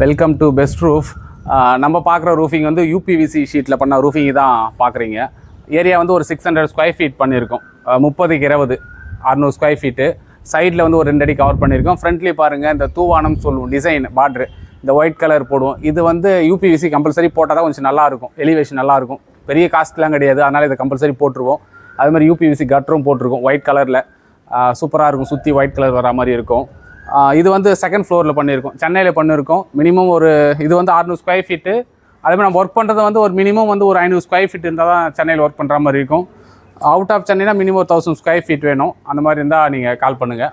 Welcome to best roof. நம்ம பார்க்குற roofing வந்து யூபிவிசி ஷீட்டில் பண்ண ரூஃபிங் தான் பார்க்குறீங்க. ஏரியா வந்து ஒரு 600 ஸ்கொயர் ஃபீட் பண்ணியிருக்கோம். 30க்கு 20 600 ஸ்கொயர் ஃபீட்டு. சைடில் வந்து ஒரு 2 அடி கவர் பண்ணியிருக்கோம். ஃப்ரண்ட்லேயே பாருங்கள், இந்த தூவானம் சொல்லுவோம் டிசைன் பார்ட்ரு, இந்த ஒயிட் கலர் போடுவோம். இது வந்து யூபிவிசி கம்பல்சரி போட்டால் தான் கொஞ்சம் நல்லாயிருக்கும், எலிவேஷன் நல்லாயிருக்கும். பெரிய காஸ்ட்லாம் கிடையாது, அதனால் இதை கம்பல்சரி போட்டுருவோம். அது மாதிரி யூபிவிசி கட்டரும் போட்டிருக்கோம் ஒயிட் கலரில். சூப்பராக இருக்கும், சுற்றி ஒயிட் கலர் வர மாதிரி இருக்கும். இது வந்து செகண்ட் ஃப்ளோரில் பண்ணியிருக்கோம், சென்னையில் பண்ணியிருக்கோம். மினிமம் ஒரு இது வந்து 600 ஸ்கொயர் ஃபீட்டு. அதேமாதிரி நம்ம ஒர்க் பண்ணுறது வந்து ஒரு மினிமம் வந்து ஒரு 500 ஸ்கொயர் ஃபீட் இருந்தால் தான் சென்னையில் ஒர்க் பண்ணுற மாதிரி இருக்கும். அவுட் ஆஃப் சென்னைனா மினிமம் 1000 ஸ்கொயர் ஃபீட் வேணும். அந்த மாதிரி இருந்தால் நீங்கள் கால் பண்ணுங்கள்.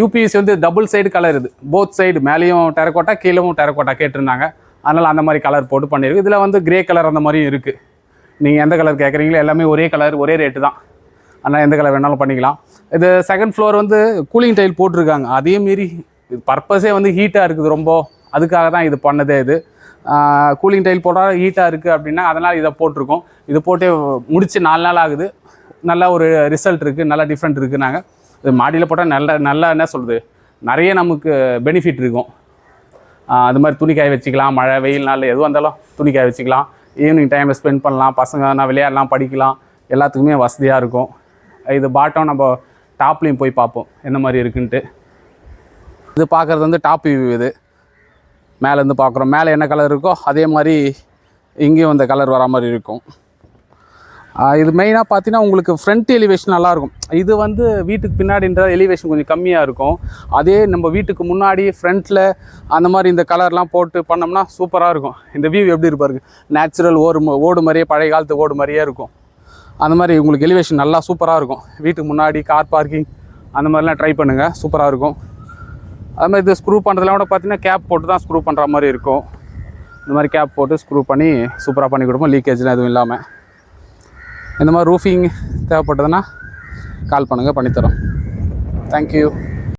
யூபிஎஸ்சி வந்து டபுள் சைடு கலர், இது போத் சைடு, மேலேயும் டெரக்கோட்டா கீழவும் டெரக்கோட்டா கேட்டிருந்தாங்க. அதனால் அந்த மாதிரி கலர் போட்டு பண்ணியிருக்கு. இதில் வந்து கிரே கலர் அந்த மாதிரியும் இருக்குது. நீங்கள் எந்த கலர் கேட்குறீங்களோ எல்லாமே ஒரே கலர், ஒரே ரேட்டு தான். அதனால் எந்த கலர் வேணாலும் பண்ணிக்கலாம். இது செகண்ட் ஃப்ளோர் வந்து கூலிங் டைல் போட்டிருக்காங்க. அதே மாரி பர்பஸே வந்து ஹீட்டாக இருக்குது ரொம்ப, அதுக்காக தான் இது பண்ணதே. இது கூலிங் டைல் போட்டால் ஹீட்டாக இருக்குது அப்படின்னா அதனால் இதை போட்டிருக்கோம். இது போட்டு முடித்து 4 நாள் ஆகுது. நல்ல ஒரு ரிசல்ட் இருக்குது, நல்லா டிஃப்ரெண்ட் இருக்குது. நாங்கள் இது மாடியில் போட்டால் நல்லா என்ன சொல்கிறது, நிறைய நமக்கு பெனிஃபிட் இருக்கும். அது மாதிரி துணி காய வச்சுக்கலாம், மழை வெயில் நாள் எதுவும் இருந்தாலும் துணி காய வச்சுக்கலாம். ஈவினிங் டைமில் ஸ்பெண்ட் பண்ணலாம், பசங்க விளையாடலாம், படிக்கலாம், எல்லாத்துக்குமே வசதியாக இருக்கும். இது பாட்டம் நம்ம டாப்லேயும் போய் பார்ப்போம் என்ன மாதிரி இருக்குன்ட்டு. இது பார்க்குறது வந்து டாப் வியூ. இது மேலேருந்து பார்க்குறோம். மேலே என்ன கலர் இருக்கோ அதே மாதிரி இங்கேயும் இந்த கலர் வர மாதிரி இருக்கும். இது மெயினாக பார்த்தீங்கன்னா உங்களுக்கு ஃப்ரண்ட் எலிவேஷன் நல்லாயிருக்கும். இது வந்து வீட்டுக்கு பின்னாடின்ற எலிவேஷன் கொஞ்சம் கம்மியாக இருக்கும். அதே நம்ம வீட்டுக்கு முன்னாடி ஃப்ரண்ட்டில் அந்த மாதிரி இந்த கலர்லாம் போட்டு பண்ணோம்னா சூப்பராக இருக்கும். இந்த வியூ எப்படி இருப்பாருங்க, நேச்சுரல் ஓடு மாதிரியே, பழைய காலத்து ஓடு மாதிரியே இருக்கும். அந்த மாதிரி உங்களுக்கு எலிவேஷன் நல்லா சூப்பராக இருக்கும். வீட்டுக்கு முன்னாடி கார் பார்க்கிங் அந்த மாதிரிலாம் ட்ரை பண்ணுங்கள், சூப்பராக இருக்கும். அது மாதிரி இது ஸ்க்ரூ பண்ணுறதுலாம் கூட பார்த்தீங்கன்னா கேப் போட்டு தான் ஸ்க்ரூ பண்ணுற மாதிரி இருக்கும். இந்த மாதிரி கேப் போட்டு ஸ்க்ரூ பண்ணி சூப்பராக பண்ணி கொடுப்போம், லீக்கேஜ்லாம் எதுவும் இல்லாமல். இந்த மாதிரி ரூஃபிங் தேவைப்பட்டதுன்னா கால் பண்ணுங்கள், பண்ணித்தரோம். தேங்க்யூ.